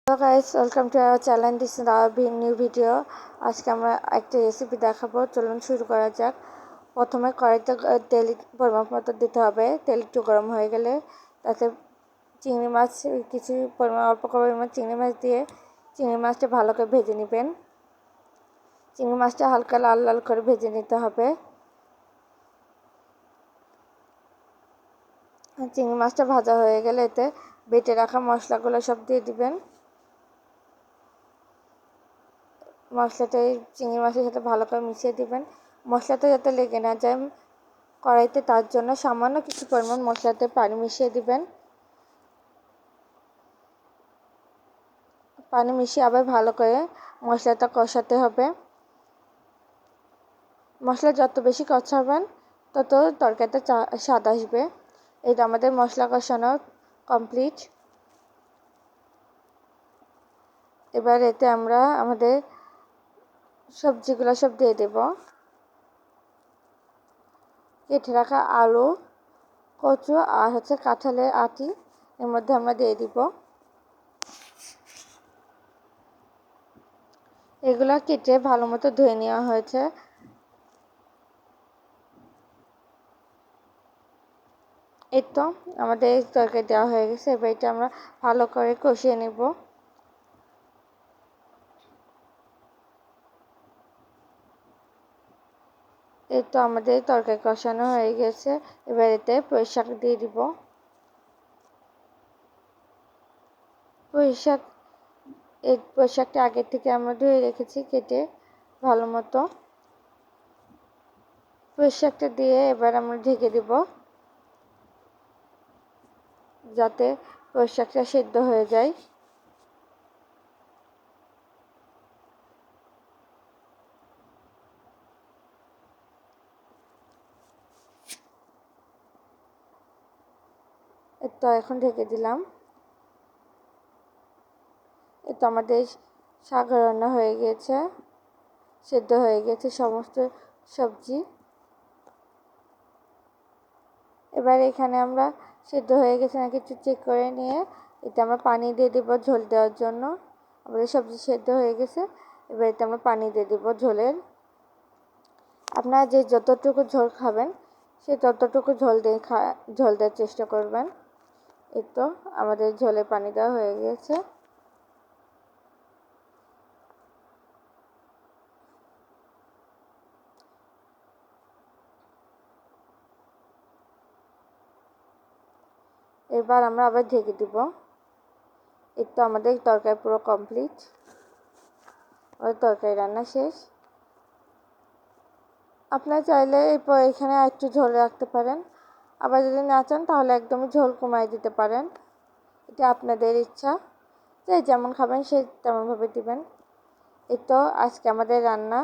Hello guys, welcome to our channel. This is our new video. আজকে আমরা একটা recipe দেখাবো। চলুন শুরু করা যাক। প্রথমে কড়াইতে তেল পরিমাপ মতো দিতে হবে। তেল একটু গরম হয়ে গেলে তাতে চিংড়ি মাছ কিছু অল্প পরিমাণ চিংড়ি মাছ দিয়ে চিংড়ি মাছটা ভালো করে ভেজে নেবেন। চিংড়ি মাছটা হালকা লাল লাল করে ভেজে নিতে হবে। চিংড়ি মাছটা ভাজা হয়ে গেলে এতে বেটে রাখা মশলাগুলো সব দিয়ে দিবেন। মশলাটা চিংড়ি মাছের সাথে ভালো করে মিশিয়ে দিবেন। মশলাটা যাতে লেগে না যায় কড়াইতে, তার জন্য সামান্য কিছু পরিমাণ মশলাতে পানি মিশিয়ে দিবেন। পানি মিশিয়ে আবার ভালো করে মশলাটা কষাতে হবে। মশলা যত বেশি কষাবেন তত তরকারিটা স্বাদ আসবে। এটা আমাদের মশলা কষানো কমপ্লিট। এবার এতে আমরা আমাদের সবজিগুলো সব দিয়ে দেব। কেটে রাখা আলু, কচু আর কাঁঠালের আটি এর মধ্যে আমরা দিয়ে দিব। এগুলো কেটে ভালো মতো ধুয়ে নেওয়া হয়েছে। এই তো আমাদের তরকারি দেওয়া হয়ে গেছে। এবার এটা আমরা ভালো করে কষিয়ে নেব। এই তো আমাদের তরকারি কষানো হয়ে গেছে। এবার এতে পুঁই শাক দিয়ে দিব। পুঁই শাকটা আগে থেকে আমরা ধুয়ে রেখেছি কেটে ভালো মতো। পুঁই শাকটা দিয়ে এবার আমরা ঢেকে দিব যাতে পুঁই শাকটা সিদ্ধ হয়ে যায়। তো এখন ঢেকে দিলাম। তো আমাদের শাক রান্না হয়ে গেছে, সিদ্ধ হয়ে গেছে সমস্ত সবজি। এবার এখানে আমরা সিদ্ধ হয়ে গেছে নাকি একটু চেক করে নিয়ে এতে আমরা পানি দিয়ে দেব ঝোল দেওয়ার জন্য। আমাদের সবজি সিদ্ধ হয়ে গেছে। এবার এতে আমরা পানি দিয়ে দেব ঝোলের। আপনারা যে যতটুকু ঝোল খাবেন সে ততটুকু ঝোল দেওয়ার চেষ্টা করবেন। এই তো আমাদের ঝোলে পানি দেওয়া হয়ে গেছে। এবার আমরা আবার ঢেকে দিব। এই তো আমাদের তরকারি পুরো কমপ্লিট। আমাদের তরকারি রান্না শেষ। আপনারা চাইলে এরপর এখানে একটু ঝোল রাখতে পারেন, আবার যদি না চান তাহলে একদমই ঝোল কমাই দিতে পারেন। এটা আপনাদের ইচ্ছা, যে যেমন খাবেন সে তেমনভাবে দিবেন। এই তো আজকে আমাদের রান্না।